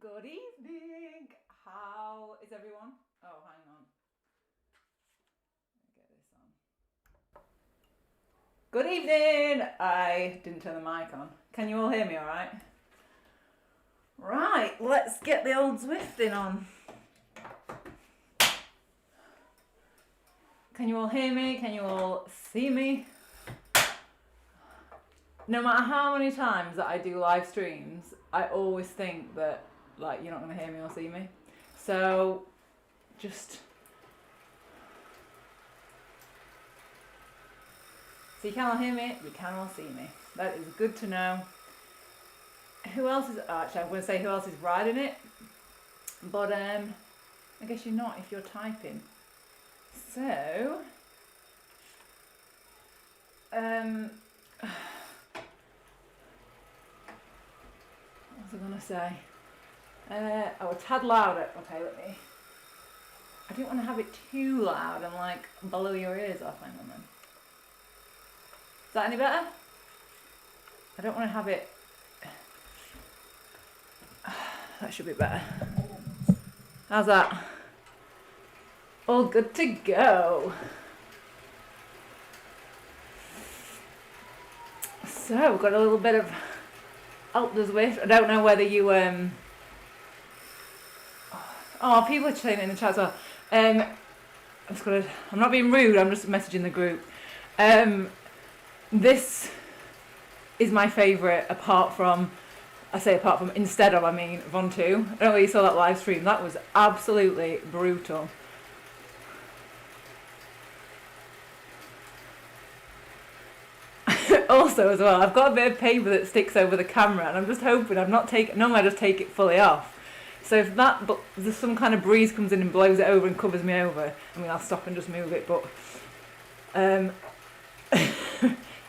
Good evening. How is everyone? Oh, hang on. Let me get this on. Good evening. I didn't turn the mic on. Can you all hear me all right? Right, let's get the old Zwifting on. Can you all hear me? Can you all see me? No matter how many times that I do live streams, I always think that like you're not going to hear me or see me. So just so you can all hear me, you can all see me. That is good to know. Who else is actually I'm going to say who else is riding it, but I guess you're not if you're typing. So what was I going to say? A tad louder. Okay, I didn't want to have it too loud and like blow your ears off. Hang on then. Is that any better? I don't want to have it. That should be better. How's that? All good to go. So we've got a little bit of Alpe du Zwift. I don't know whether you Oh, people are saying it in the chat as well. I'm not being rude, I'm just messaging the group. This is my favourite apart from instead of, I mean, Von 2. I don't know whether you saw that live stream. That was absolutely brutal. Also, as well, I've got a bit of paper that sticks over the camera, and I'm just hoping normally I just take it fully off. So if there's some kind of breeze comes in and blows it over and covers me over, I mean, I'll stop and just move it, but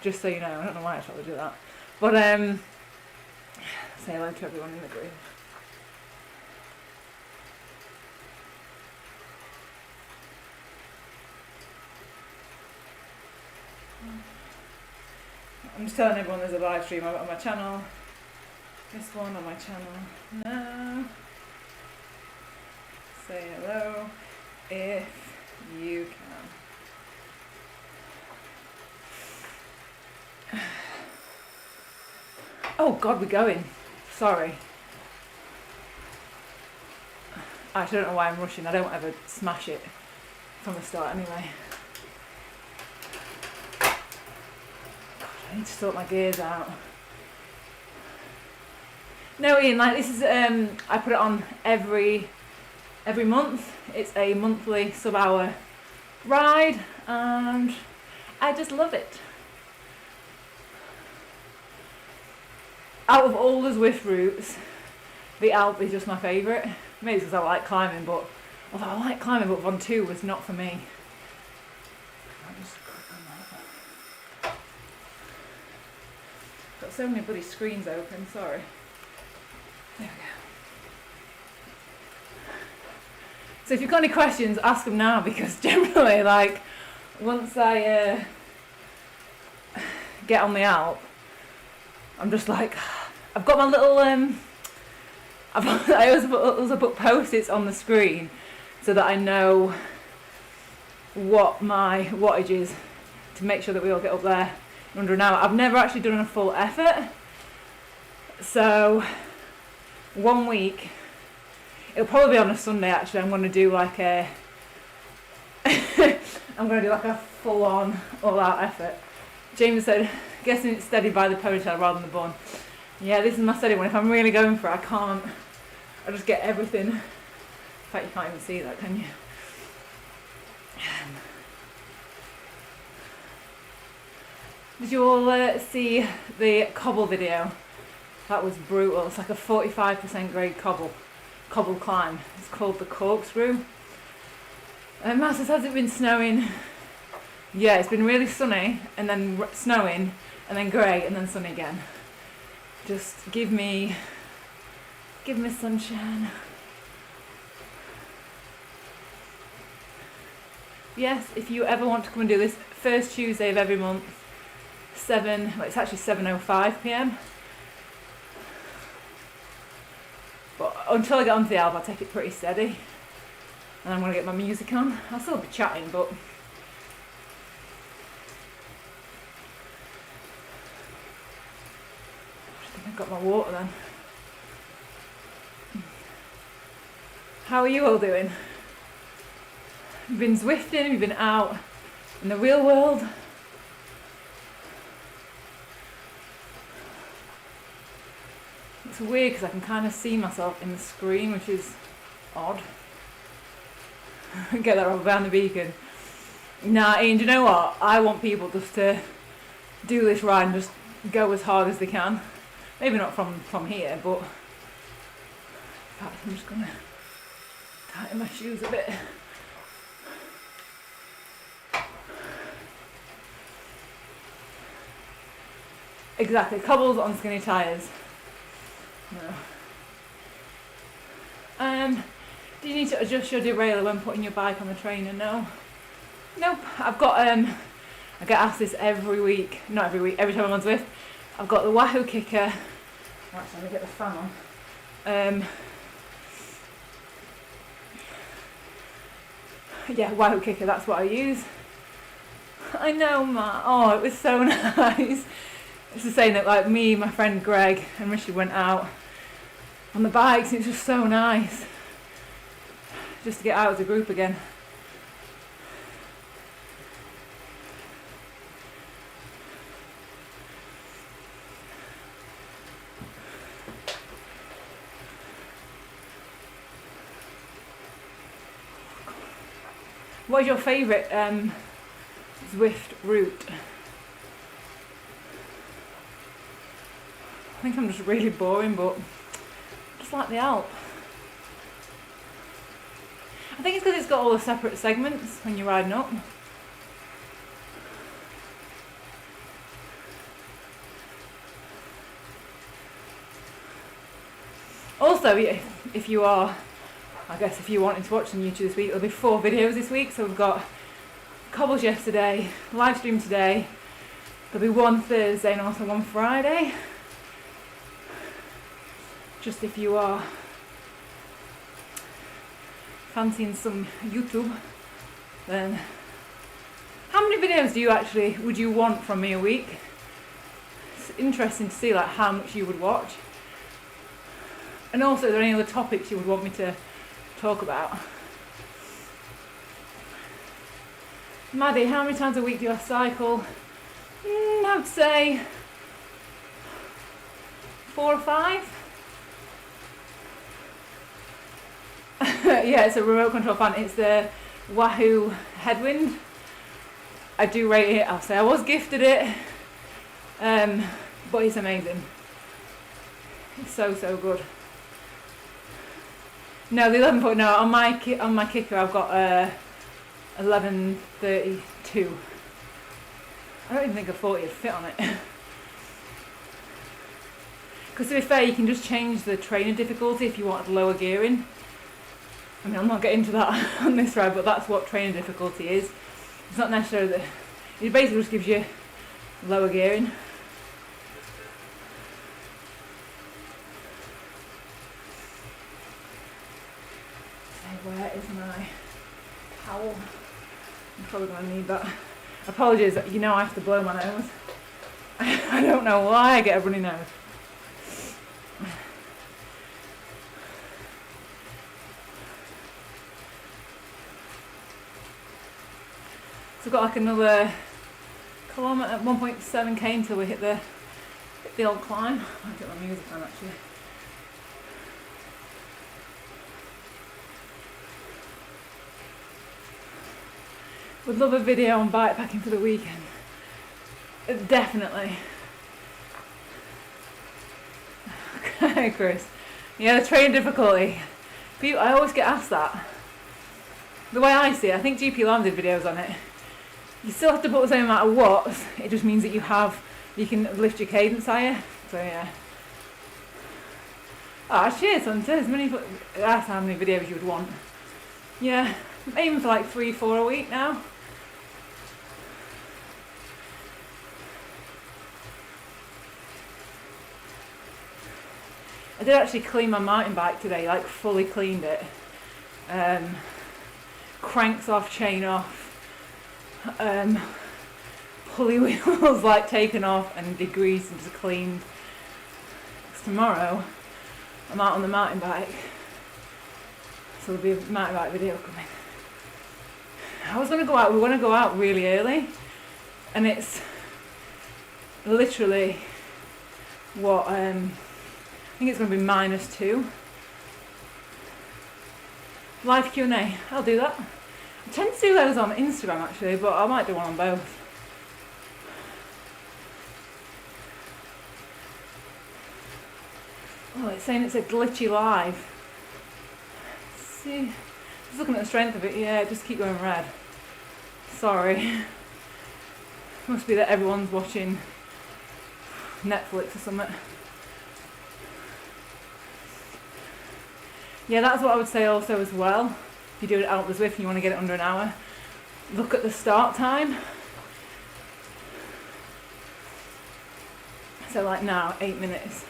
just so you know, I don't know why I tried to do that. But say hello to everyone in the group. I'm just telling everyone there's a live stream on my channel. This one on my channel now. Say hello if you can. Oh God, we're going. Sorry. I actually don't know why I'm rushing. I don't ever smash it from the start anyway. God, I need to sort my gears out. No, Ian, like this is I put it on every month. It's a monthly sub-hour ride and I just love it. Out of all the Zwift routes, the Alpe is just my favourite. Maybe because I like climbing, but although I like climbing, but Von 2 was not for me. I'll just click on that. Got so many bloody screens open, sorry. There we go. So if you've got any questions, ask them now, because generally, like, once I get on the Alpe, I'm just like, I've got my little, I also put post-its on the screen so that I know what my wattage is to make sure that we all get up there in under an hour. I've never actually done a full effort, so 1 week, it'll probably be on a Sunday actually, I'm going to do like a full-on, all-out effort. James said, guessing it's steady by the ponytail rather than the bun. Yeah, this is my steady one. If I'm really going for it, I just get everything. In fact, you can't even see that, can you? Did you all see the cobble video? That was brutal. It's like a 45% grade cobble climb. It's called the corkscrew. Matt says, has it been snowing? Yeah, it's been really sunny and then snowing and then grey and then sunny again. Just give me sunshine. Yes, if you ever want to come and do this, first Tuesday of every month, it's actually 7:05 p.m. But until I get onto the Alpe, I'll take it pretty steady. And I'm going to get my music on. I'll still be chatting, but I think I've got my water then. How are you all doing? You've been Zwifting, you've been out in the real world. It's weird because I can kind of see myself in the screen, which is odd. Get that rubber band the beacon. Nah, Ian, do you know what? I want people just to do this ride and just go as hard as they can. Maybe not from here, but in fact, I'm just gonna tighten my shoes a bit. Exactly, cobbles on skinny tyres. No. Do you need to adjust your derailleur when putting your bike on the trainer? No. Nope. I've got I get asked this every week. Not every week, every time I'm on Zwift. I've got the Wahoo kicker. Actually, let me get the fan on. Yeah, Wahoo kicker, that's what I use. I know, Matt. Oh, it was so nice. It's the same that like me, my friend Greg and Rishi went out on the bikes, and it was just so nice just to get out as a group again. What is your favourite Zwift route? I think I'm just really boring, but just like the Alpe. I think it's because it's got all the separate segments when you're riding up. Also, if you are, I guess if you're wanting to watch some YouTube this week, there'll be 4 videos this week. So we've got cobbles yesterday, live stream today, there'll be one Thursday and also one Friday. Just if you are fancying some YouTube, then how many videos would you want from me a week? It's interesting to see like how much you would watch. And also, are there any other topics you would want me to talk about? Maddie, how many times a week do you cycle? I would say 4 or 5. Yeah, it's a remote control fan. It's the Wahoo Headwind. I do rate it. I'll say I was gifted it, but it's amazing. It's so good. No, the 11 no, on my kicker I've got 1132. I don't even think a 40 would fit on it. Because to be fair, you can just change the trainer difficulty if you wanted lower gearing. I mean, I'm not getting into that on this ride, but that's what trainer difficulty is. It's not necessarily that, it basically just gives you lower gearing. Where is my towel? I'm probably going to need that. Apologies, you know I have to blow my nose. I don't know why I get a runny nose. So I've got like another kilometre, 1.7k until we hit the old climb. I'll get my music on actually. Would love a video on bikepacking for the weekend. Definitely. Okay, Chris. Yeah, the training difficulty. I always get asked that. The way I see it, I think GP Lam did videos on it. You still have to put the same amount of watts. It just means that you can lift your cadence higher. So yeah. Cheers, Hunter. That's how many videos you would want. Yeah, I'm aiming for like 3-4 a week now. I did actually clean my mountain bike today, like fully cleaned it. Cranks off, chain off, pulley wheels like taken off and degreased and just cleaned. Because tomorrow I'm out on the mountain bike, so there'll be a mountain bike video coming. I was gonna go out, we want to go out really early, and it's literally what, I think it's going to be -2. Live Q&A, I'll do that. I tend to do those on Instagram actually, but I might do one on both. Oh, it's saying it's a glitchy live. Let's see, just looking at the strength of it, yeah, just keep going red. Sorry. Must be that everyone's watching Netflix or something. Yeah, that's what I would say also as well. If you do it Alpe du Zwift and you want to get it under an hour, look at the start time. So like now, 8 minutes.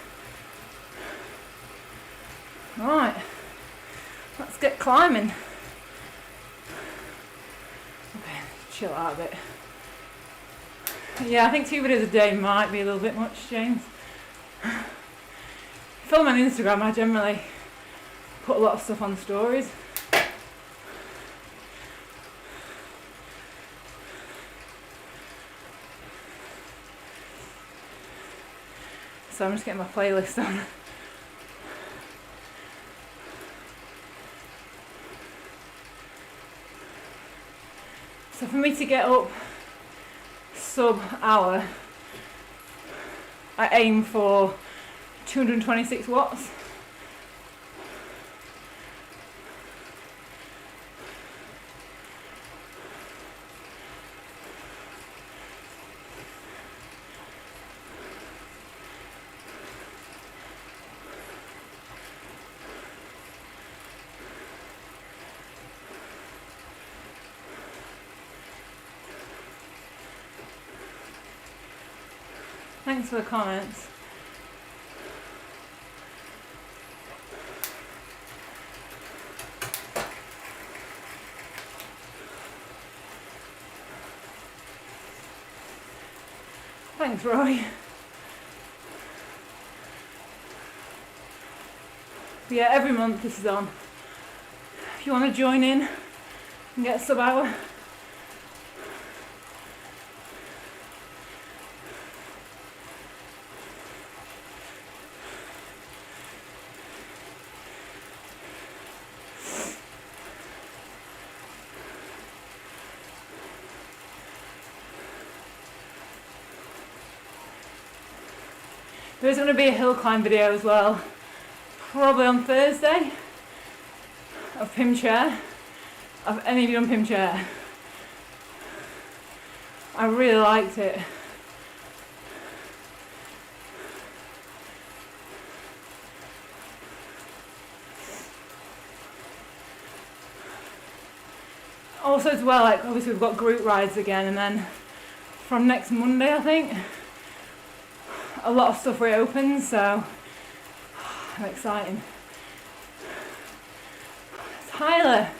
Right, let's get climbing. Okay, chill out a bit. Yeah, I think 2 videos a day might be a little bit much, James. Film on Instagram, I generally put a lot of stuff on stories. So I'm just getting my playlist on. So for me to get up sub-hour, I aim for 226 watts. Thanks for the comments. Thanks, Roy. But yeah, every month this is on. If you want to join in and get a sub-hour, there's going to be a hill climb video as well, probably on Thursday, of Pim Chair. Have any of you done Pim Chair? I really liked it. Also as well, like obviously we've got group rides again, and then from next Monday I think, a lot of stuff reopens, so I'm excited. Tyler,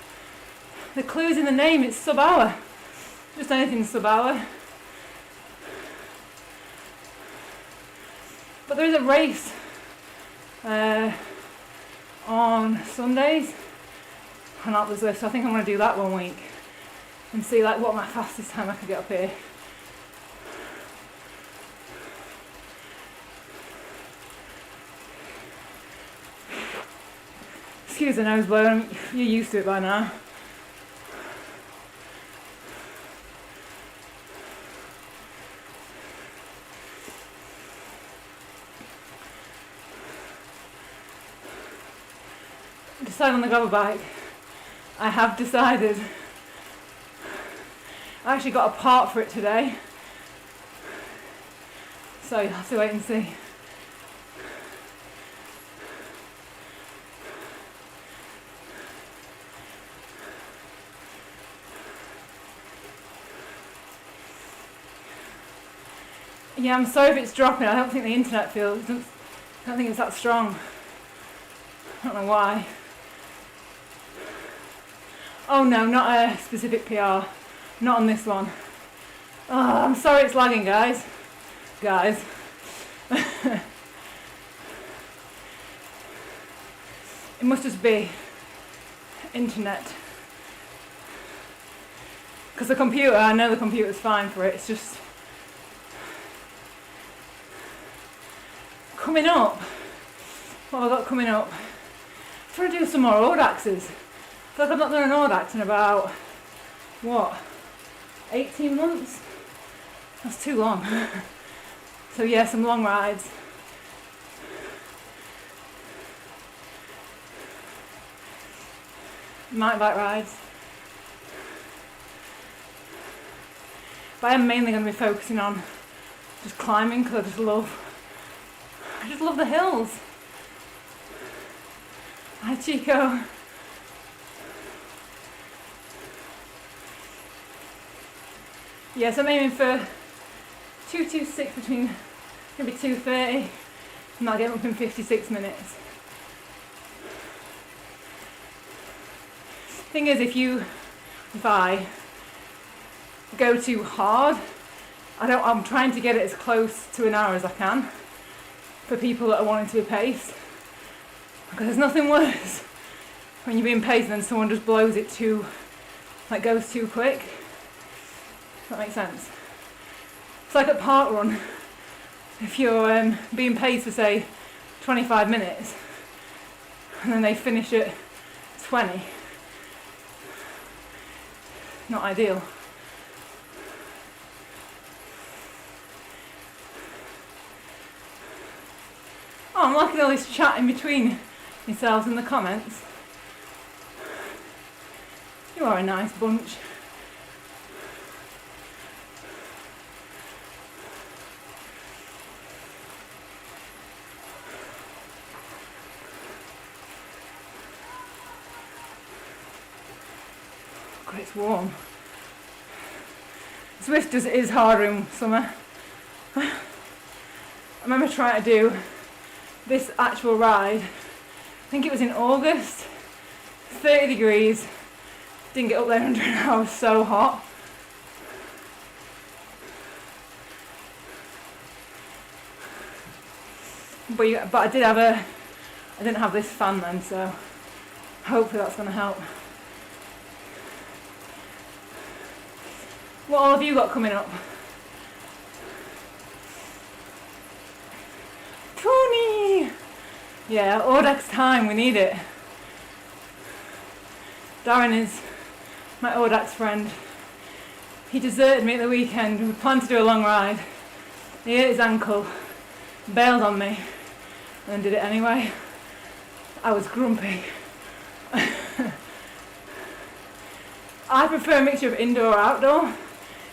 the clue's in the name, it's sub-hour. Just anything sub-hour. But there is a race on Sundays on Alpe du Zwift, so I think I'm going to do that one week and see like what my fastest time I could get up here. Excuse the nose blow, you're used to it by now. Decide on the gravel bike. I have decided. I actually got a part for it today, so you'll have to wait and see. Yeah, I'm sorry if it's dropping. I don't think the internet feels. I don't think it's that strong. I don't know why. Oh no, not a specific PR. Not on this one. Oh, I'm sorry it's lagging, guys. It must just be internet. Because the computer, I know the computer's fine for it, it's just coming up. What have I got coming up? I'm trying to do some more Audaxes. I feel like I've not done an Audax in about, what, 18 months? That's too long. So yeah, some long rides. Mountain bike rides. But I am mainly going to be focusing on just climbing because I just love the hills. Hi Chico. Yes, I'm aiming for 2:26 between maybe 2:30 and I'll get up in 56 minutes. Thing is, if I go too hard, I'm trying to get it as close to an hour as I can for people that are wanting to be paced. Because there's nothing worse when you're being paced and then someone just blows it too, like goes too quick. Does that make sense? It's like a park run. If you're being paced for say 25 minutes and then they finish at 20, not ideal. Oh, I'm liking all this chat in between yourselves in the comments. You are a nice bunch. God, it's warm. Zwift is harder in summer. I remember trying to do this actual ride, I think it was in August, 30 degrees, didn't get up there under an hour, it was so hot. But I didn't have this fan then, so hopefully that's going to help. What all have you got coming up? Tony! Yeah, Audax time, we need it. Darren is my Audax friend. He deserted me at the weekend. We planned to do a long ride. He hurt his ankle, bailed on me, and then did it anyway. I was grumpy. I prefer a mixture of indoor or outdoor.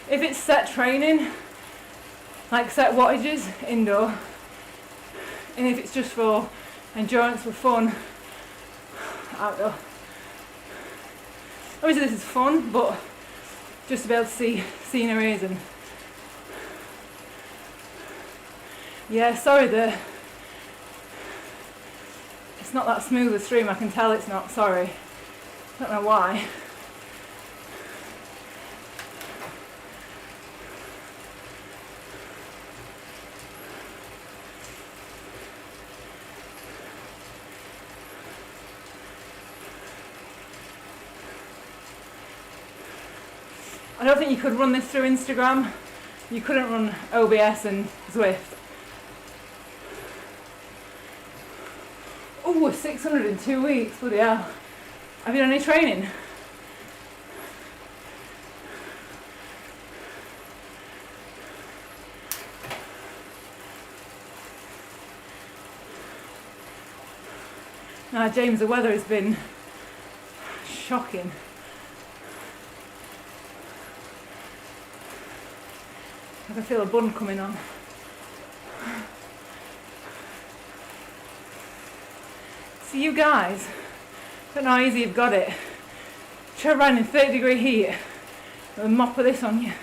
If it's set training, like set wattages, indoor. And if it's just for endurance, for fun, outdoor. Obviously this is fun, but just to be able to see sceneries and... Yeah, sorry, it's not that smooth a stream, I can tell it's not, sorry. Don't know why. I don't think you could run this through Instagram. You couldn't run OBS and Zwift. Oh, 600 in 2 weeks, bloody hell. Have you done any training? Now, James, the weather has been shocking. I can feel a bun coming on. See, you guys, don't know how easy you've got it. Try riding in 30-degree heat with a mop of this on you.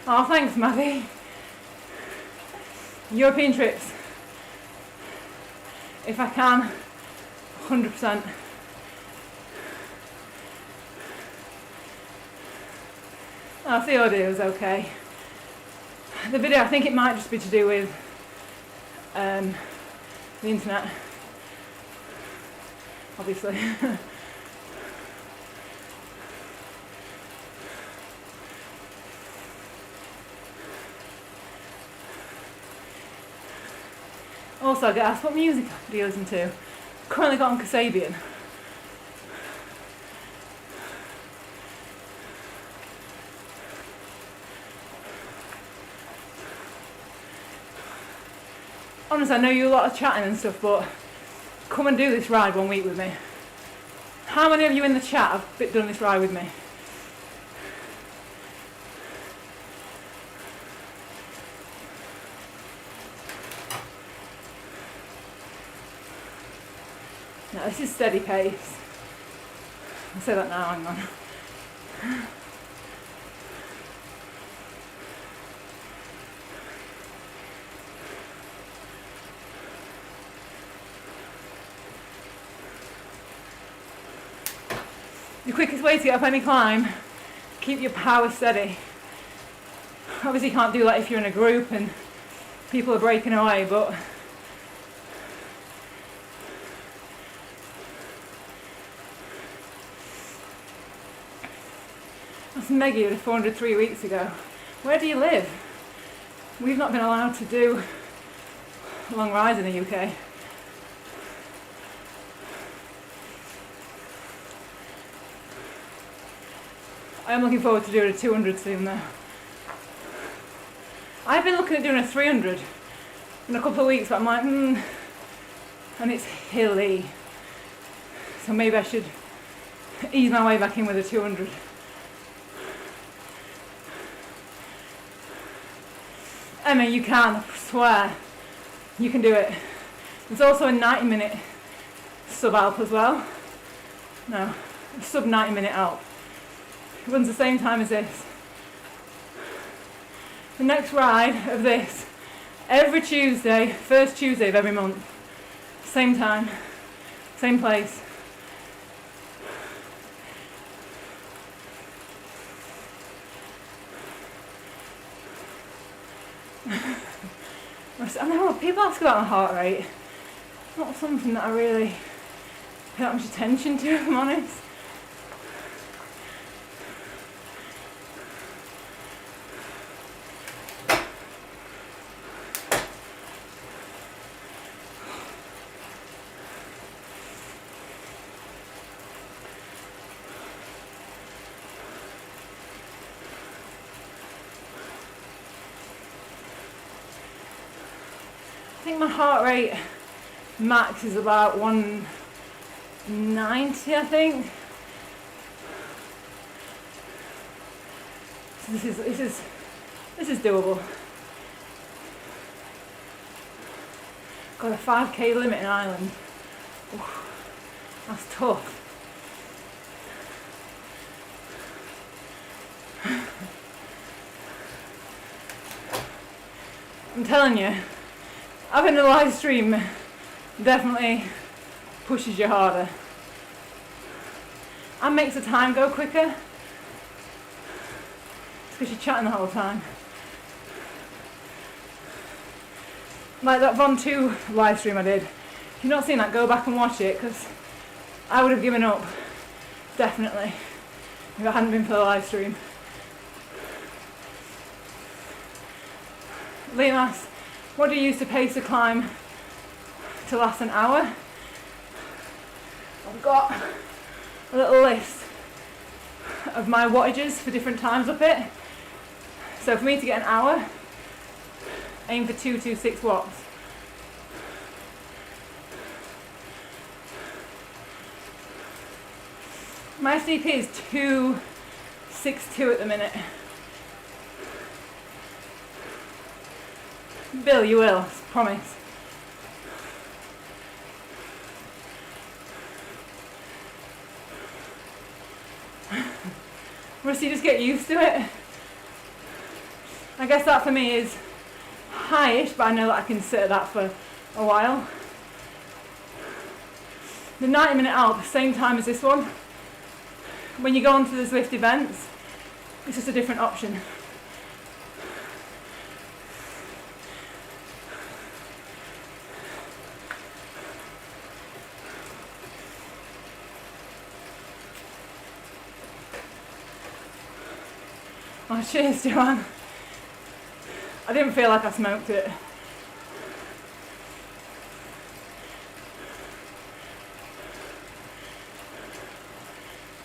Oh, thanks, Maddie. European trips, if I can, 100%. Oh, the audio is okay. The video, I think it might just be to do with the internet, obviously. Also, I get asked what music do you listen to? Currently got on Kasabian. Honestly, I know you a lot of chatting and stuff, but come and do this ride 1 week with me. How many of you in the chat have done this ride with me? No, this is steady pace. I'll say that now, hang on. The quickest way to get up any climb, keep your power steady. Obviously you can't do that if you're in a group and people are breaking away, but that's Meggie did 400 3 weeks ago. Where do you live? We've not been allowed to do long rides in the UK. I am looking forward to doing a 200 soon though. I've been looking at doing a 300 in a couple of weeks, but I'm like, and it's hilly. So maybe I should ease my way back in with a 200. Emma, you can, I swear. You can do it. There's also a 90-minute sub-Alp as well. No, a sub 90-minute Alp. It runs the same time as this. The next ride of this, every Tuesday, first Tuesday of every month. Same time, same place. I know people ask about my heart rate. It's not something that I really pay that much attention to, if I'm honest. I think my heart rate max is about 190, I think. So this is doable. Got a 5k limit in Ireland. Oof, that's tough. I'm telling you, having a live stream definitely pushes you harder and makes the time go quicker. It's because you're chatting the whole time. Like that Von 2 live stream I did. If you've not seen that, go back and watch it, because I would have given up, definitely, if it hadn't been for the live stream. Liam asks, what do you use to pace a climb to last an hour? I've got a little list of my wattages for different times up it. So for me to get an hour, aim for 226 watts. My SDP is 262 at the minute. Bill, you will, promise. Must you just get used to it? I guess that for me is highish, but I know that I can sit at that for a while. The 90-minute Alp, same time as this one. When you go onto the Zwift events, it's just a different option. Oh, cheers, Joanne. I didn't feel like I smoked it.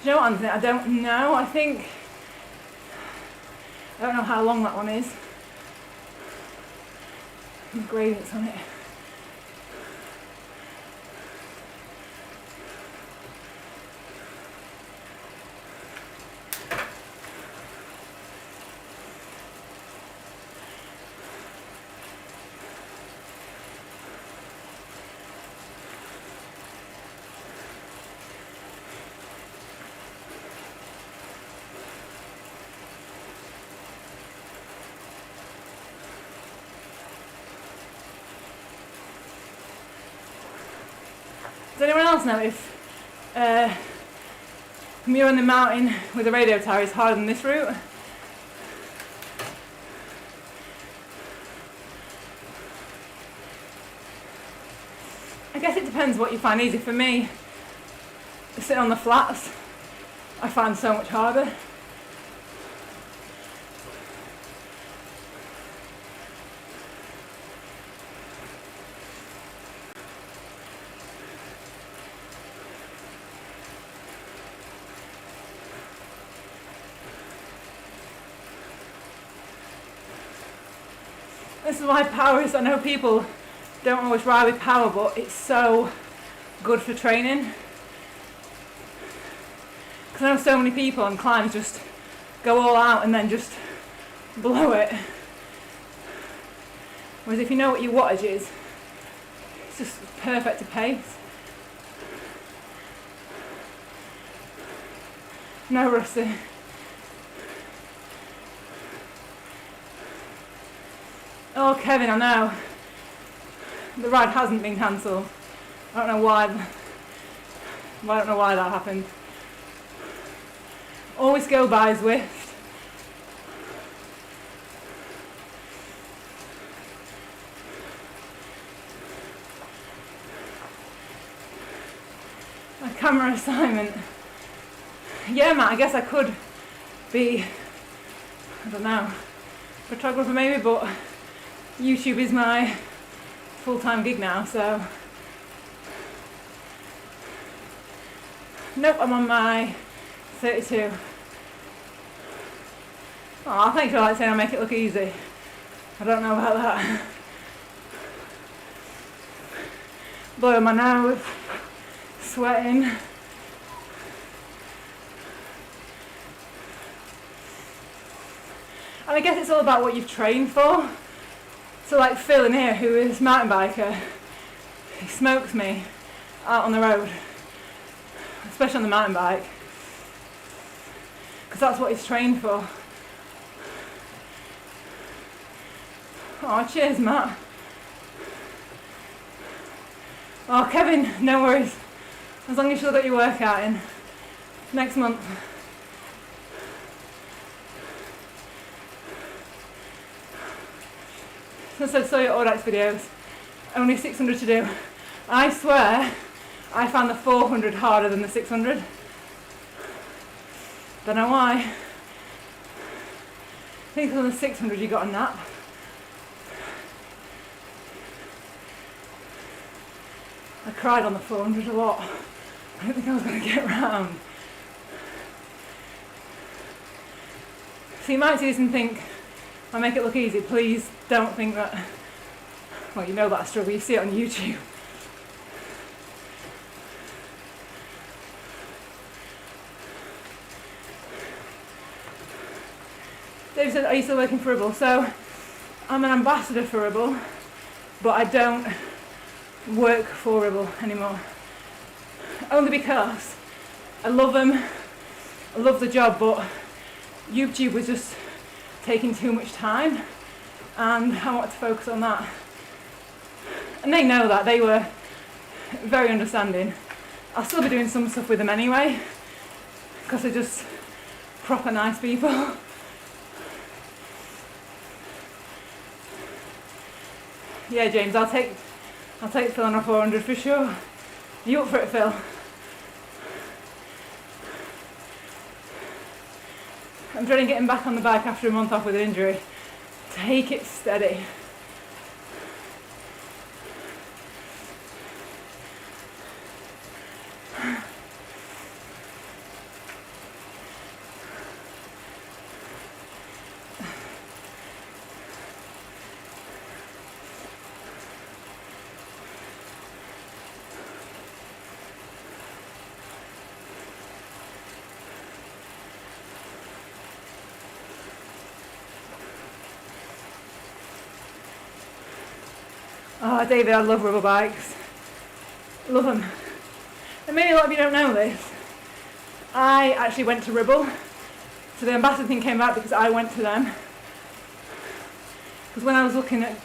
Do you know what, Anthony? I don't know. I don't know how long that one is. The gradients on it. Does anyone else know if Muir on the mountain with a radio tower is harder than this route? I guess it depends what you find easy. For me, sitting on the flats, I find so much harder. This is why power is, I know people don't always ride with power, but it's so good for training. Because I know so many people on climbs just go all out and then just blow it. Whereas if you know what your wattage is, it's just perfect to pace. No, Rusty. Oh, Kevin, I know. The ride hasn't been cancelled. I don't know why. I don't know why that happened. Always go by Zwift. My camera assignment. Yeah, Matt, I guess I could be, I don't know, photographer maybe, but YouTube is my full-time gig now, so nope, I'm on my 32. Oh, thanks for saying I make it look easy. I don't know about that. Blowing my nose, sweating. And I guess it's all about what you've trained for. So like Phil in here, who is a mountain biker, he smokes me out on the road, especially on the mountain bike, because that's what he's trained for. Oh, cheers, Matt. Oh, Kevin, no worries. As long as you've still got your workout in next month. Since I saw your Audax videos, only 600 to do. I swear, I found the 400 harder than the 600. Don't know why. I think on the 600 you got a nap. I cried on the 400 a lot. I didn't think I was going to get round. So you might see this and think, I make it look easy. Please don't think that, well, you know that I struggle, you see it on YouTube. Dave said, are you still working for Ribble? So, I'm an ambassador for Ribble, but I don't work for Ribble anymore. Only because I love them, I love the job, but YouTube was just taking too much time, and I wanted to focus on that. And they know that, they were very understanding. I'll still be doing some stuff with them anyway, because they're just proper nice people. Yeah, James, I'll take Phil on a 400 for sure. Are you up for it, Phil? I'm dreading getting back on the bike after a month off with an injury. Take it steady. Oh, David, I love rubber bikes. Love them. And maybe a lot of you don't know this. I actually went to Ribble. So the ambassador thing came out because I went to them. Because when I was looking at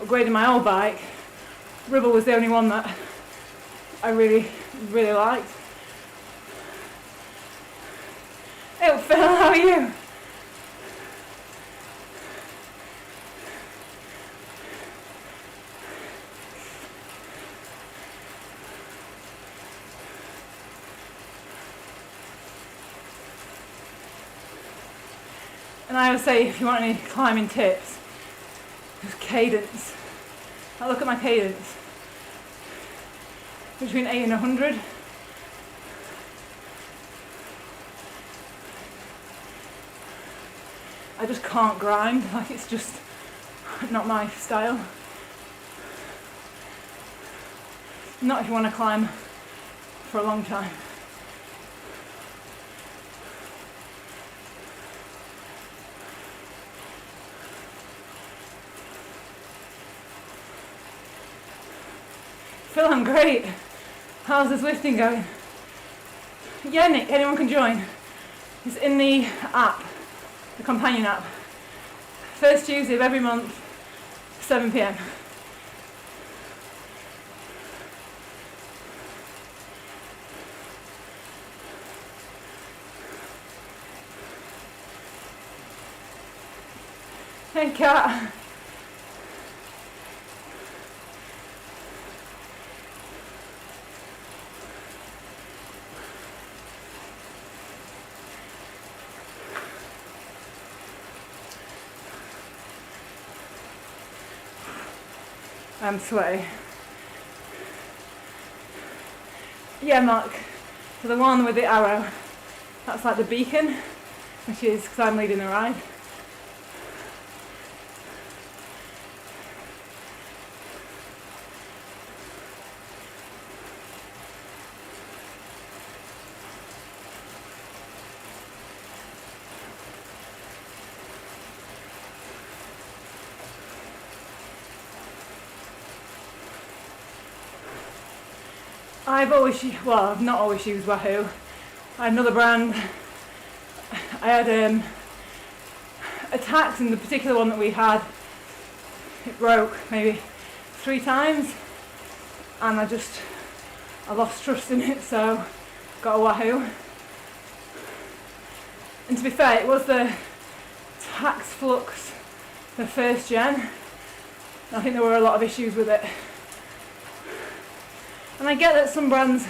upgrading my old bike, Ribble was the only one that I really, really liked. Hey, Phil, how are you? And I would say, if you want any climbing tips, just cadence. Now look at my cadence. Between 8 and 100. I just can't grind, like it's just not my style. Not if you want to climb for a long time. Phil, I'm great. How's the Zwifting going? Yeah, Nick, anyone can join. It's in the app, the companion app. First Tuesday of every month, 7 PM. Hey, Kat. I'm sweaty. Yeah, Mark. So the one with the arrow, that's like the beacon, which is because I'm leading the ride. I've not always used Wahoo. I had another brand. I had attacks, and the particular one that we had, it broke maybe 3 times, and I lost trust in it, so got a Wahoo. And to be fair, it was the Tax Flux, the first gen. I think there were a lot of issues with it. And I get that some brands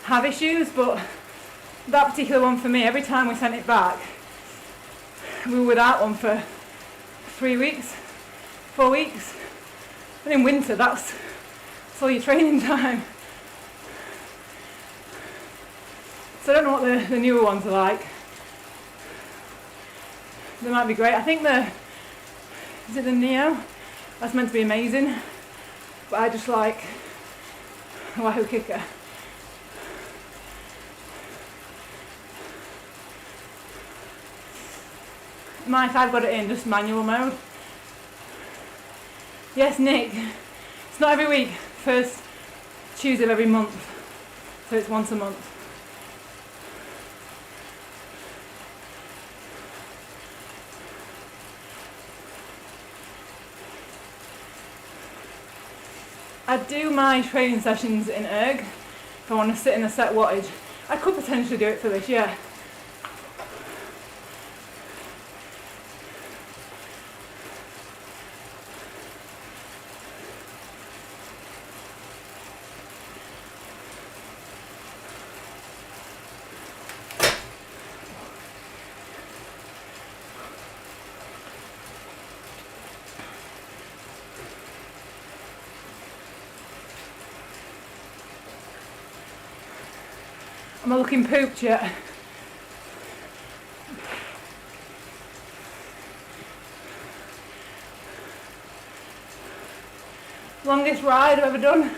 have issues, but that particular one for me, every time we sent it back, we were without one for 3 weeks, 4 weeks. And in winter, that's all your training time. So I don't know what the newer ones are like. They might be great. I think is it the Neo? That's meant to be amazing. But I just like Wahoo Kicker. Mike, I've got it in just manual mode. Yes, Nick. It's not every week. First Tuesday of every month. So it's once a month. I do my training sessions in erg if I want to sit in a set wattage. I could potentially do it for this, yeah. Am I looking pooped yet? Longest ride I've ever done. I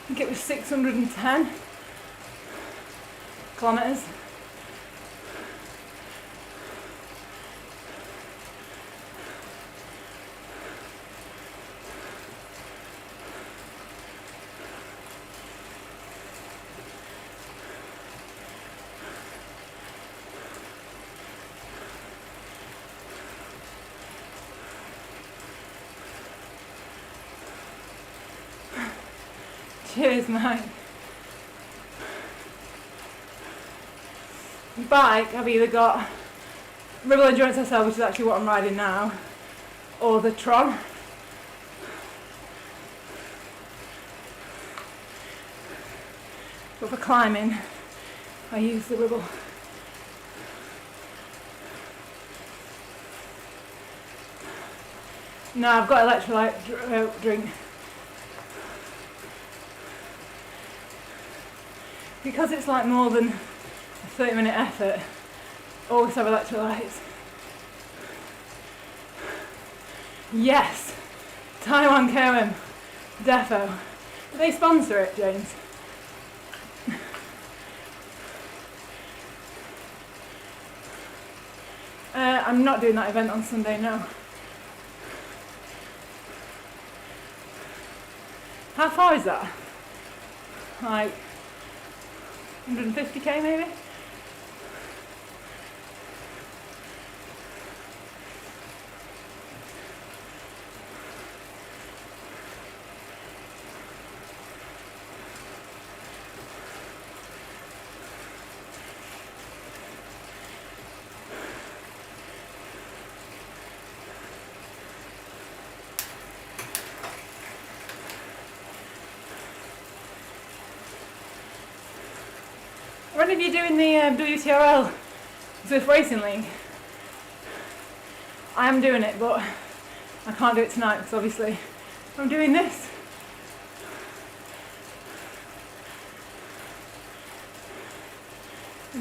think it was 610 kilometres. Cheers, mate. Bike, I've either got Rebel Endurance SL, which is actually what I'm riding now, or the Tron. But for climbing, I use the Rebel. No, I've got electrolyte drink. Because it's like more than a 30-minute effort, I always have electrolytes. Yes! Taiwan KOM Defo. Do they sponsor it, James? I'm not doing that event on Sunday, no. How far is that? Like 150k maybe? When are you doing the WTRL Zwift Racing League? I am doing it, but I can't do it tonight because obviously I'm doing this.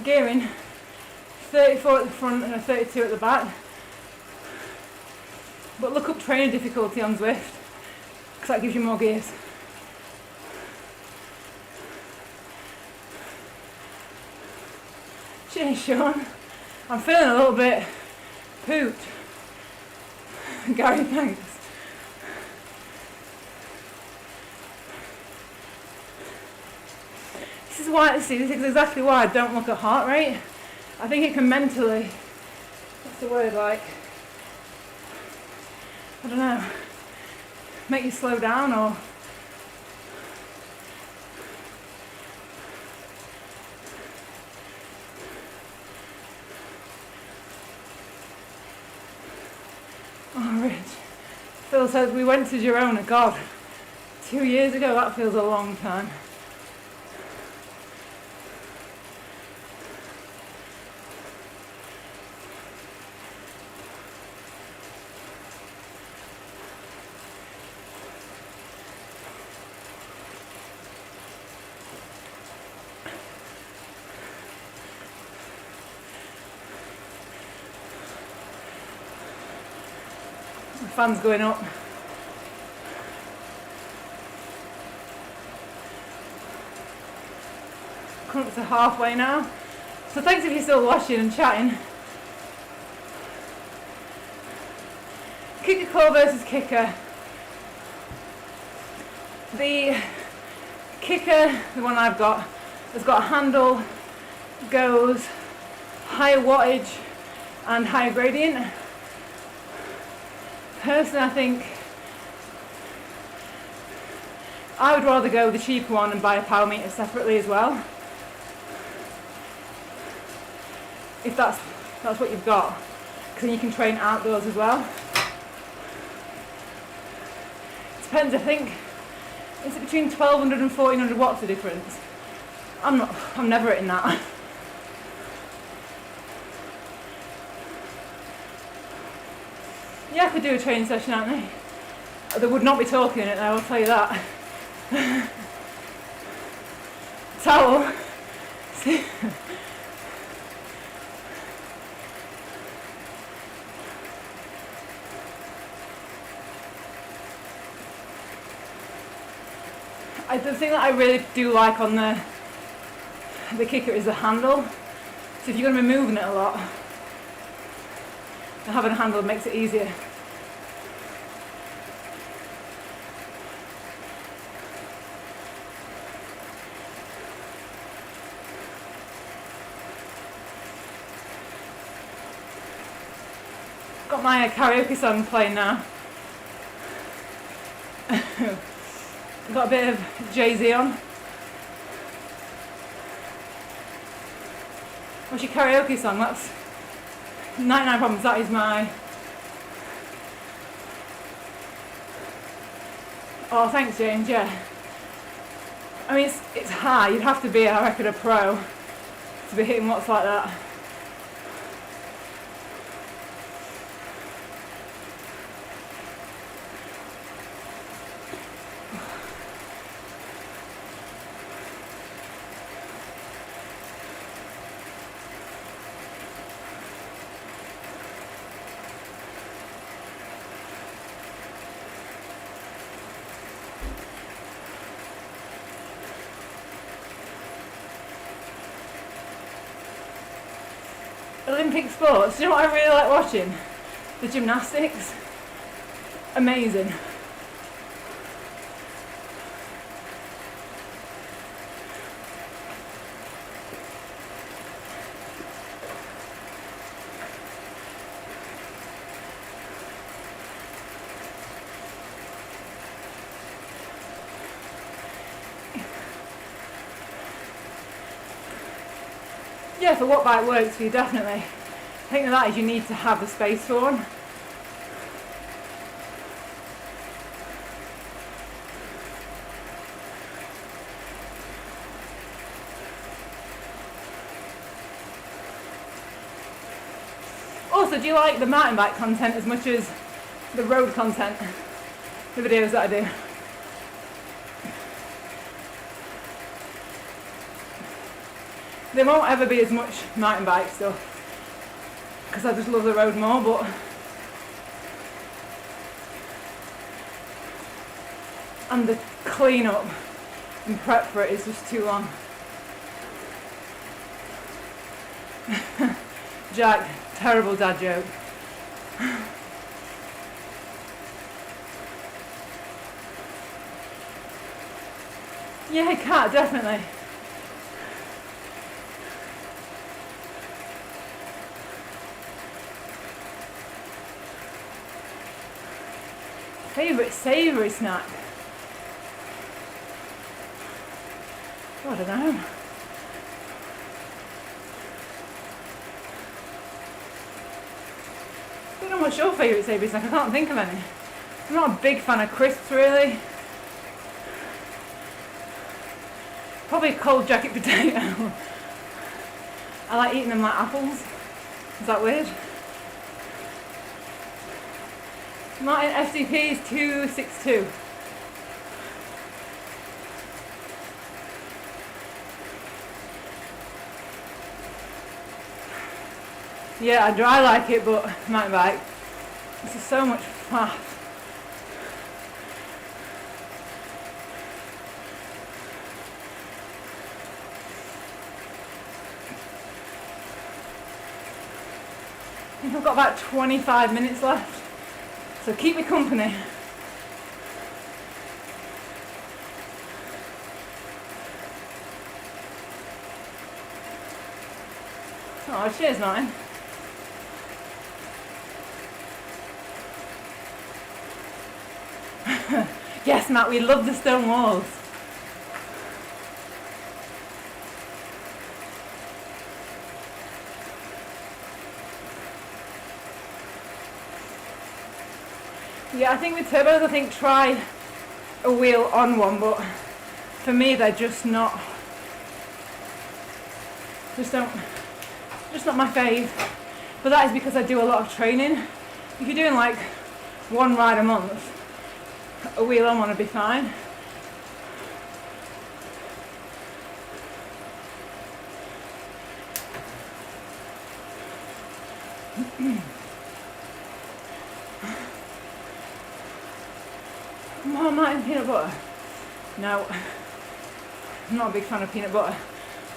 Gearing 34 at the front and a 32 at the back. But look up trainer difficulty on Zwift because that gives you more gears. Cheers, Sean. I'm feeling a little bit pooped. Gary, thanks. This is exactly why I don't look at heart rate. I think it can mentally, what's the word, like, I don't know, make you slow down or oh, Rich. Phil says we went to Girona. God, 2 years ago, that feels a long time. The fan's going up. Coming up to halfway now. So thanks if you're still watching and chatting. Kicker core versus kicker. The kicker, the one I've got, has got a handle, goes higher wattage and higher gradient. Personally, I think I would rather go with the cheaper one and buy a power meter separately as well. If that's what you've got, because then you can train outdoors as well. Depends, I think, is it between 1200 and 1400 watts the difference? I'm never hitting that. Yeah, I could do a training session, aren't they? They would not be talking in it though, I'll tell you that. Towel. The thing that I really do like on the kicker is the handle. So if you're going to be moving it a lot, having a handle makes it easier. Got my karaoke song playing now. Got a bit of Jay-Z on. What's your karaoke song? That's 99 Problems. That is my... Oh, thanks, James. Yeah. I mean, it's high. You'd have to be, I reckon, a pro to be hitting watts like that. Olympic sports, do you know what I really like watching? The gymnastics. Amazing. Yeah, for what bike works for you, definitely. I think that is you need to have the space for one. Also, do you like the mountain bike content as much as the road content? The videos that I do? There won't ever be as much mountain bike stuff because I just love the road more, but and the clean up and prep for it is just too long. Jack, terrible dad joke. Yeah, cat, definitely. Favourite savoury snack? Oh, I don't know. I don't know what's your favourite savoury snack. I can't think of any. I'm not a big fan of crisps, really. Probably a cold jacket potato. I like eating them like apples. Is that weird? Martin FCP is 262. Yeah, I like it, but mountain bike. This is so much fun. I think I've got about 25 minutes left. So keep me company. Oh, cheers, Martin. Yes, Yes, Matt, we love the stone walls. Yeah, I think with turbos, try a wheel on one, but for me they're just not my fave. But that is because I do a lot of training. If you're doing like one ride a month, a wheel on one would be fine. More Martin peanut butter? No, I'm not a big fan of peanut butter.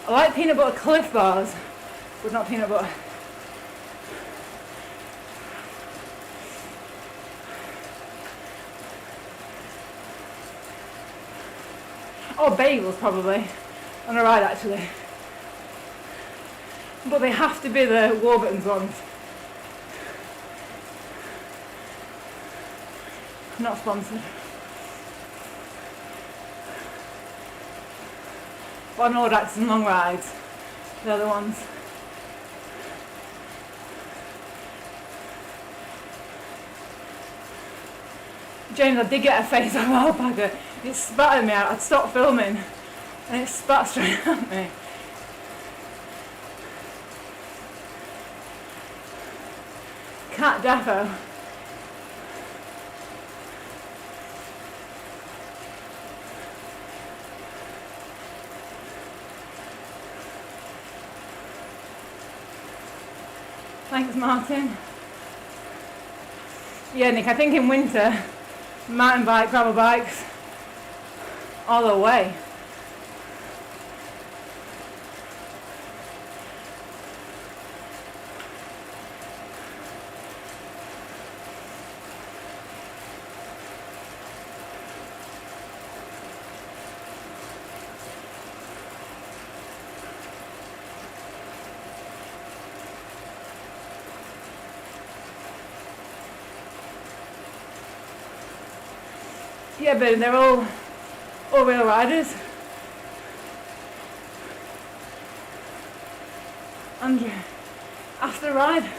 I like peanut butter Cliff bars, but not peanut butter. Or bagels probably, on a ride actually. But they have to be the Warburton's ones. Not sponsored. But on Audax and long rides, they're the ones. James, I did get a face of alpaca. It spat at me. I'd stopped filming and it spat straight at me. Cat defo. Thanks, Martin. Yeah, Nick, I think in winter, mountain bike, gravel bikes, all the way. Yeah, but they're all all-wheel riders. And after a ride,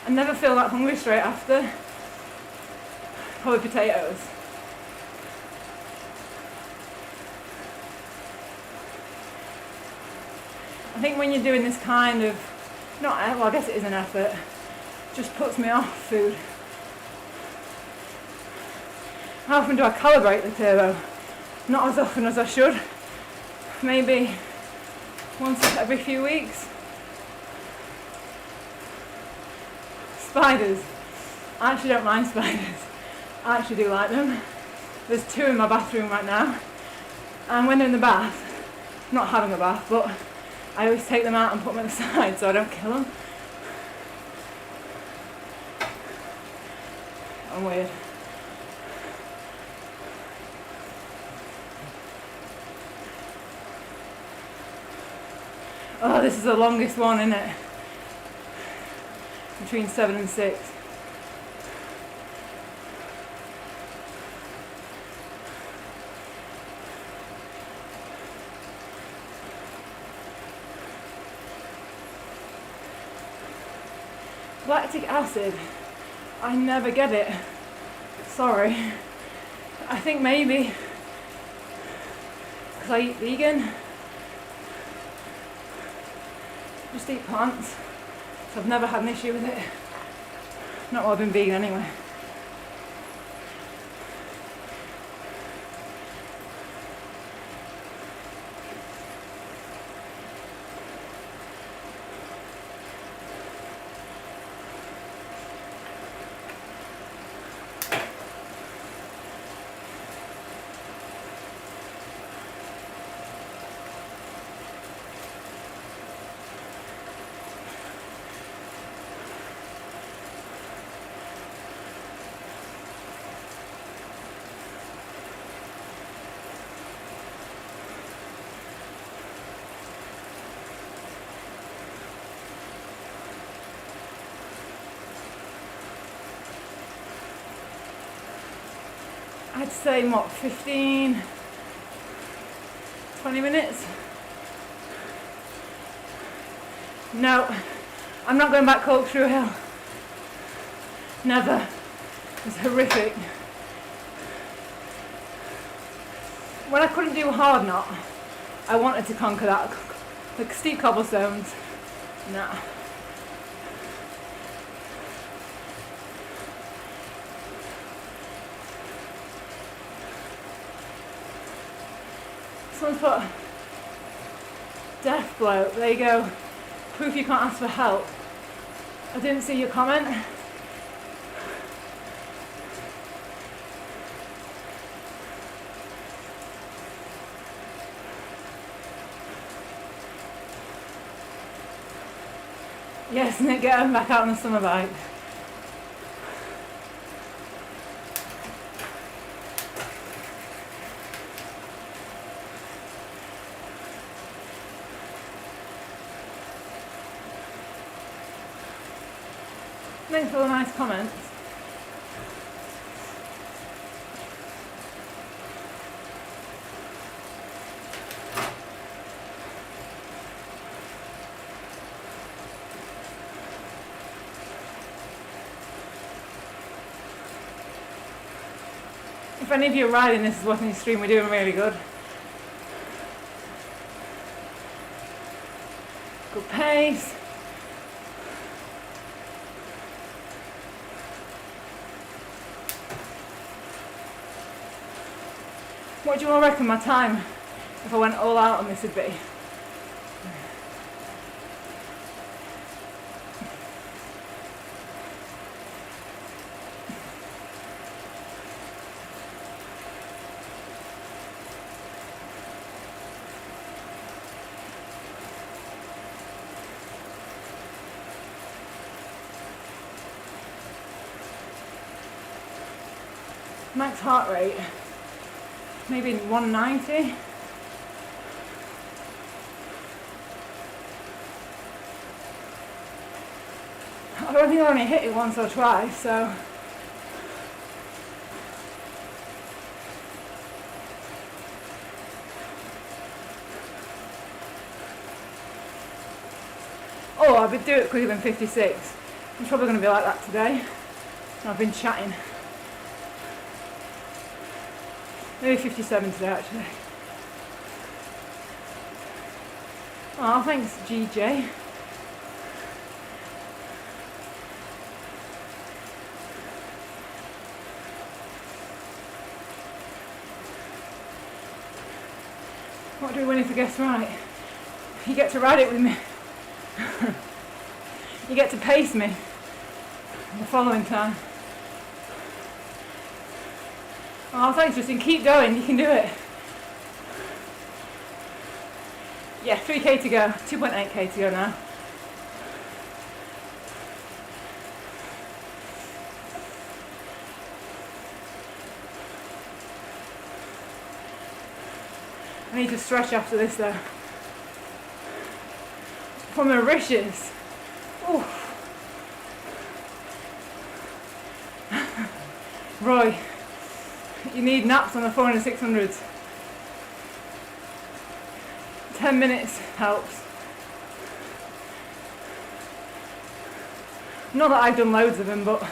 I never feel that hungry straight after. Probably potatoes. I think when you're doing this kind of, well, I guess it is an effort, just puts me off food. How often do I calibrate the turbo? Not as often as I should. Maybe once every few weeks. Spiders. I actually don't mind spiders. I actually do like them. There's 2 in my bathroom right now. And when they're in the bath, not having a bath, but I always take them out and put them on the side so I don't kill them. I'm weird. Oh, this is the longest one, isn't it? Between 7 and 6. Lactic acid. I never get it. Sorry. I think maybe because I eat vegan. Just eat plants. So I've never had an issue with it. Not while I've been vegan anyway. I'd say what, 15, 20 minutes? No, I'm not going back corkscrew hill. Never. It's horrific. When I couldn't do hard knot, I wanted to conquer that. The steep cobblestones, nah. Someone's put death blow. There you go. Proof you can't ask for help. I didn't see your comment. Yes, Nick, get him back out on the summer bike. Thanks for all the nice comments. If any of you are riding this is watching the stream, we're doing really good. Good pace. What do you all reckon my time, if I went all out on this, would be? Max heart rate, maybe 190. I don't think I only hit it once or twice, so. Oh, I would do it quicker than 56. I'm probably going to be like that today. I've been chatting. Maybe 57 today, actually. Oh, thanks, GJ. What do we win if we guess right? You get to ride it with me. You get to pace me the following time. Oh, thanks, Justin. Keep going. You can do it. Yeah, 3k to go. 2.8k to go now. I need to stretch after this, though. For my rishes. Ooh. Roy. You need naps on the 400 and 600s. 10 minutes helps. Not that I've done loads of them, but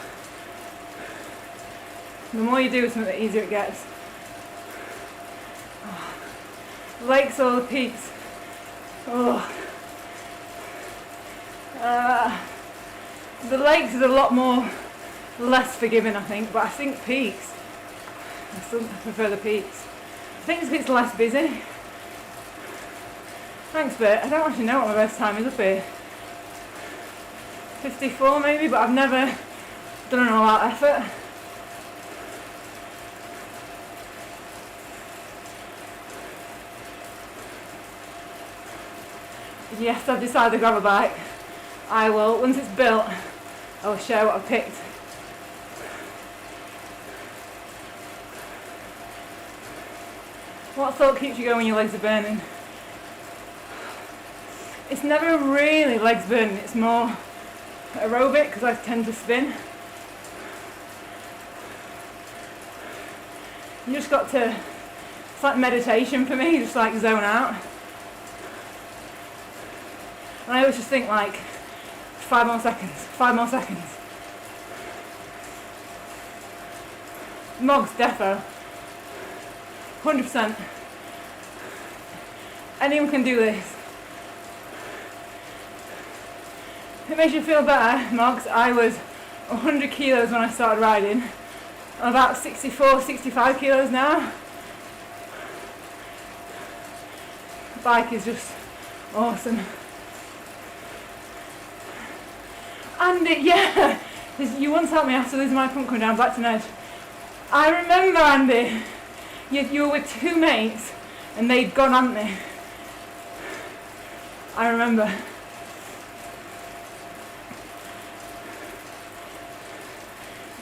the more you do something, the easier it gets. Oh. Lakes or the peaks? Oh. The lakes is a lot more less forgiving, I think, but I think peaks. I still prefer the peaks. I think it's a bit less busy. Thanks, Bert. I don't actually know what my best time is up here. 54 maybe, but I've never done an all-out effort. Yes, I've decided to grab a bike. I will, once it's built, I will share what I've picked. What thought keeps you going when your legs are burning? It's never really legs burning, it's more aerobic because I tend to spin. You just got to, it's like meditation for me, just like zone out. And I always just think like, 5 more seconds, 5 more seconds. Mogs defo, 100%. Anyone can do this. It makes you feel better, Mogs. I was 100 kilos when I started riding. I'm about 64, 65 kilos now. The bike is just awesome. And yeah, you once helped me after losing my pump coming down Blackton Edge. I remember, Andy, you were with 2 mates and they'd gone, hadn't they? I remember.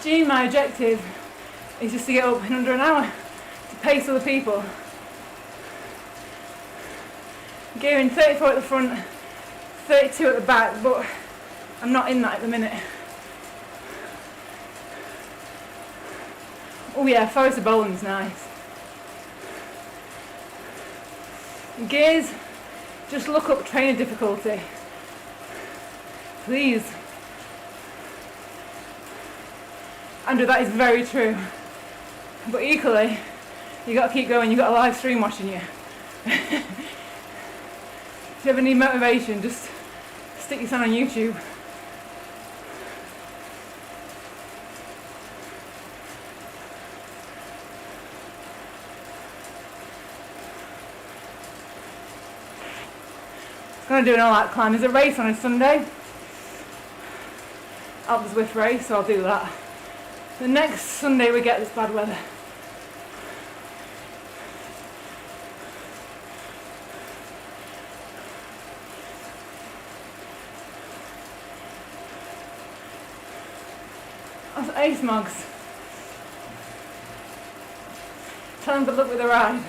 Gene, my objective is just to get up in under an hour, to pace other people. Gearing 34 at the front, 32 at the back, but I'm not in that at the minute. Oh yeah, Forest of Bowling's nice. Gears, just look up trainer difficulty. Please. Andrew, that is very true. But equally, you got to keep going, you've got a live stream watching you. If you ever need motivation, just stick your son on YouTube. I'm going to do an all-out climb. There's a race on a Sunday. Alpe du Zwift race, so I'll do that. The next Sunday we get this bad weather. That's Ace Mogs. Tell them good luck with the ride.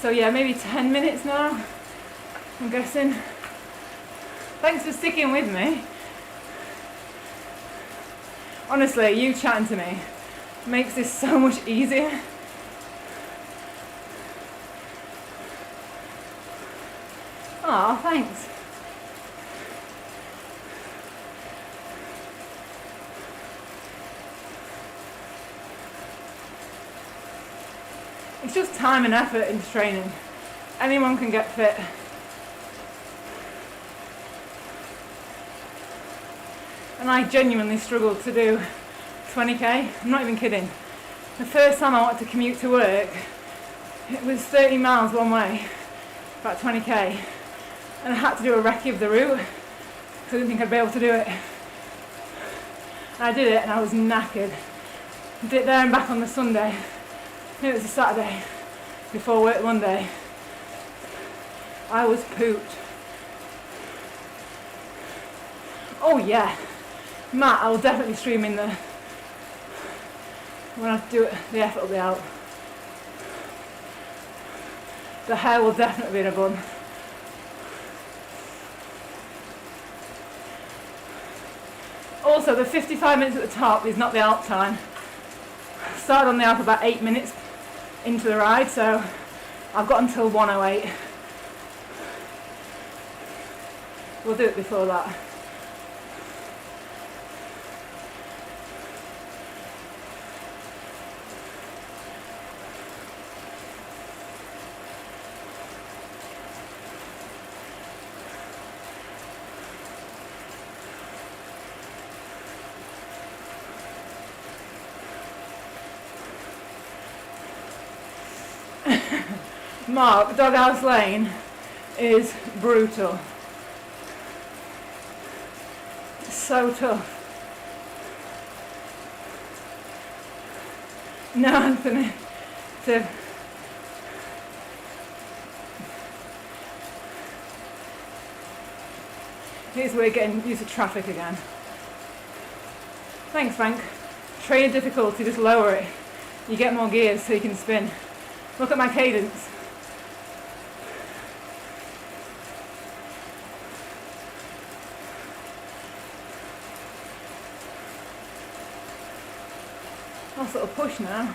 So yeah, maybe 10 minutes now, I'm guessing. Thanks for sticking with me. Honestly, you chatting to me makes this so much easier. Aw, thanks. It's just time and effort into training. Anyone can get fit. And I genuinely struggled to do 20k. I'm not even kidding. The first time I wanted to commute to work, it was 30 miles one way, about 20k. And I had to do a recce of the route, because I didn't think I'd be able to do it. And I did it and I was knackered. Did it there and back on the Sunday. It was a Saturday before work Monday. I was pooped. Oh yeah, Matt, I will definitely stream in the, when I do it, the effort will be out. The hair will definitely be in a bun. Also, the 55 minutes at the top is not the Alp time. Started on the Alp about 8 minutes into the ride, so I've got until 1:08. We'll do it before that. Mark, Doghouse Lane is brutal. It's so tough. No, Anthony. So, here's where we're getting used to traffic again. Thanks, Frank. Trainer difficulty, just lower it. You get more gears so you can spin. Look at my cadence. Nice little push now.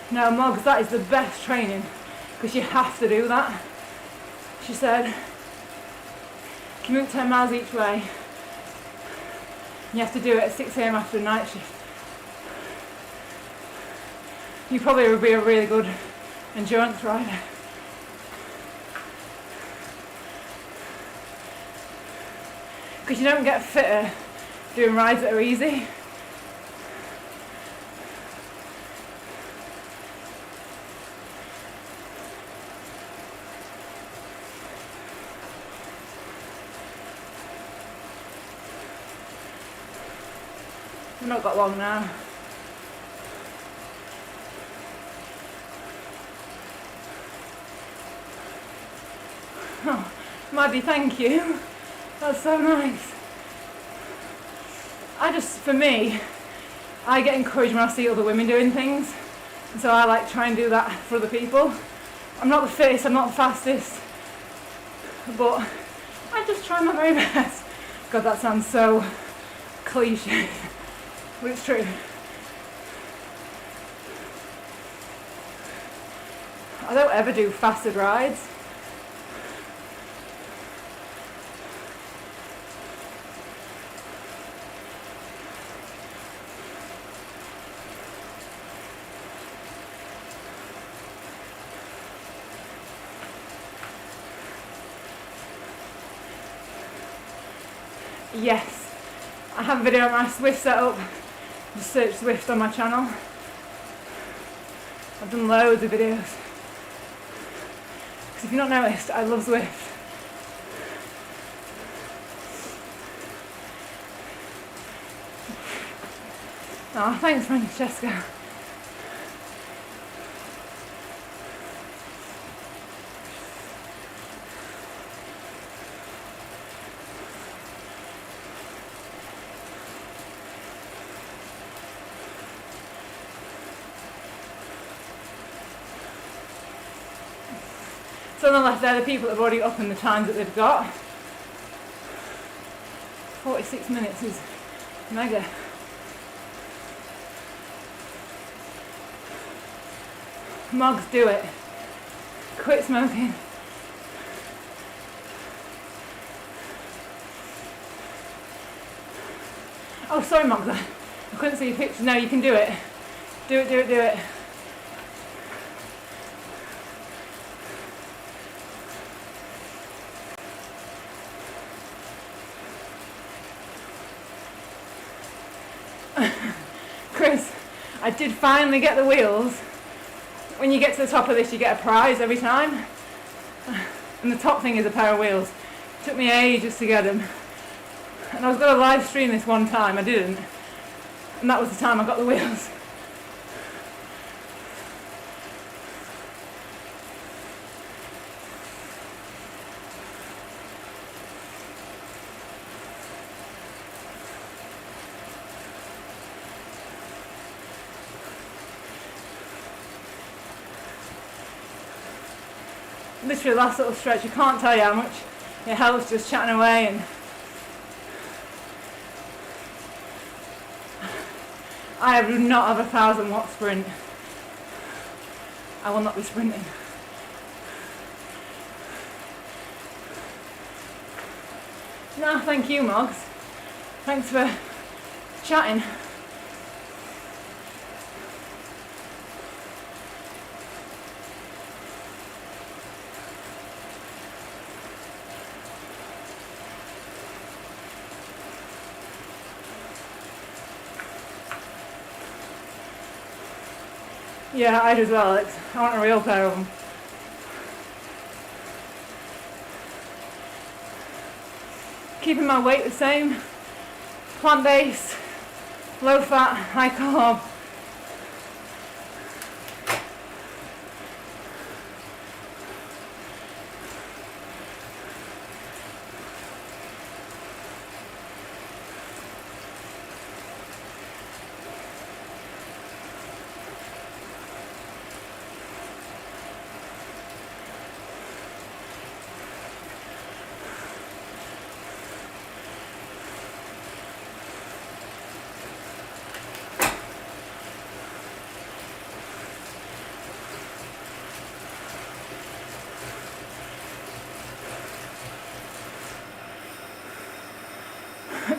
Now Moggs, that is the best training because you have to do that. She said, commute 10 miles each way. You have to do it at 6 a.m. after a night shift. You probably would be a really good endurance rider. Because you don't get fitter doing rides that are easy. I've not got long now. Oh, Maddie, thank you. That's so nice. For me, I get encouraged when I see other women doing things. And so I like try and do that for other people. I'm not the fittest, I'm not the fastest. But I just try my very best. God, that sounds so cliche. But it's true. I don't ever do fasted rides. Yes, I have a video of my Zwift setup. Just search Zwift on my channel. I've done loads of videos. Because if you've not noticed, I love Zwift. Oh, thanks Francesca. So on the left there, the people that have already up in the times that they've got. 46 minutes is mega. Moggs, do it. Quit smoking. Oh, sorry Moggs, I couldn't see your picture. No, you can do it. Do it, do it, do it. Chris, I did finally get the wheels. When you get to the top of this, you get a prize every time. And the top thing is a pair of wheels. It took me ages to get them. And I was going to live stream this one time, I didn't. And that was the time I got the wheels. Literally last little stretch, I can't tell you how much it helps just chatting away. And I do not have a 1,000 watt sprint. I will not be sprinting. No, thank you Moggs. Thanks for chatting. Yeah, I do as well, Alex. I want a real pair of them. Keeping my weight the same. Plant-based, low-fat, high-carb.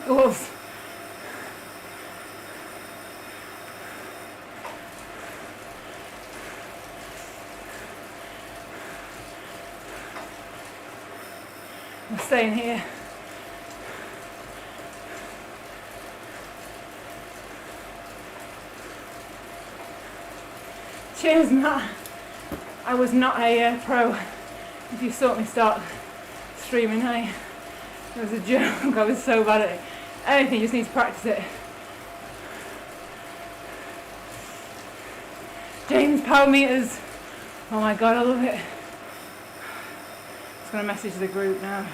Gloves. I'm staying here. Cheers, Matt. I was not a pro. If you saw me start streaming, it was a joke. I was so bad at it. Anything, you just need to practice it. James, power meters. Oh my god, I love it. Just gonna message the group now.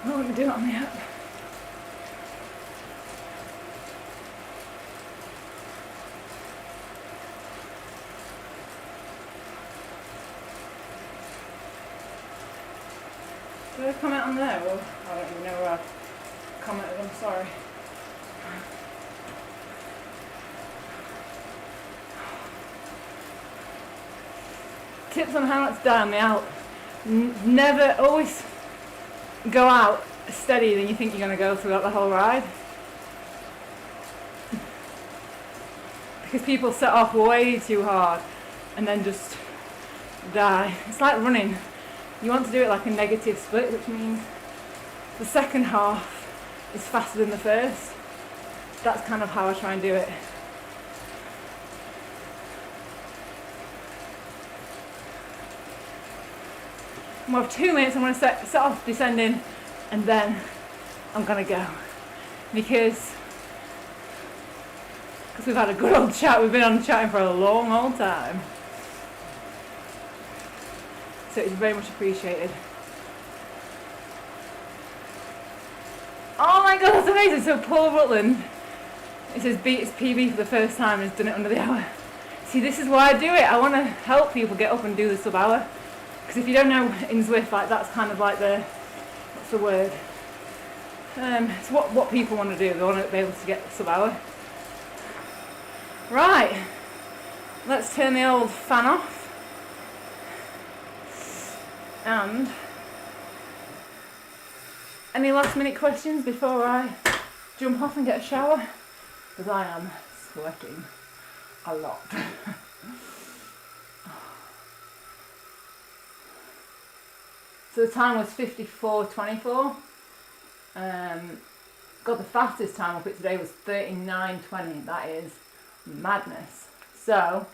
Oh, let me do it on the app. Did I comment on there? Well, I don't even know where I commented, I'm sorry. Tips on how not to die on the Alp. Never, always go out steadier than you think you're going to go throughout the whole ride. Because people set off way too hard and then just die. It's like running. You want to do it like a negative split, which means the second half is faster than the first. That's kind of how I try and do it. We'll have 2 minutes. I'm going to set off descending and then I'm going to go. Because we've had a good old chat. We've been on chatting for a long old time. So it's very much appreciated. Oh my god, that's amazing. So Paul Rutland, it says beat his PB for the first time and has done it under the hour. See, this is why I do it. I want to help people get up and do the sub-hour. Because if you don't know in Zwift, like that's kind of like the, what's the word? It's what people want to do. They want to be able to get sub-hour. Right, let's turn the old fan off. And any last minute questions before I jump off and get a shower? Because I am sweating a lot. So the time was 54:24. God, the fastest time up it today was 39:20. That is madness. So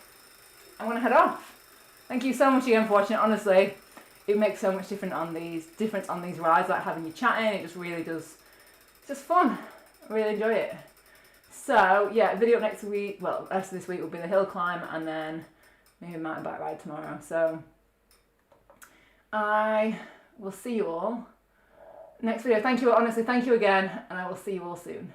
I'm gonna head off. Thank you so much again for watching. Honestly, it makes so much difference on these rides, like having you chatting. It just really does. It's just fun. I really enjoy it. So yeah, video next week. Well, the rest of this week will be the hill climb, and then maybe a mountain bike ride tomorrow. So I will see you all next video. Thank you, honestly, thank you again, and I will see you all soon.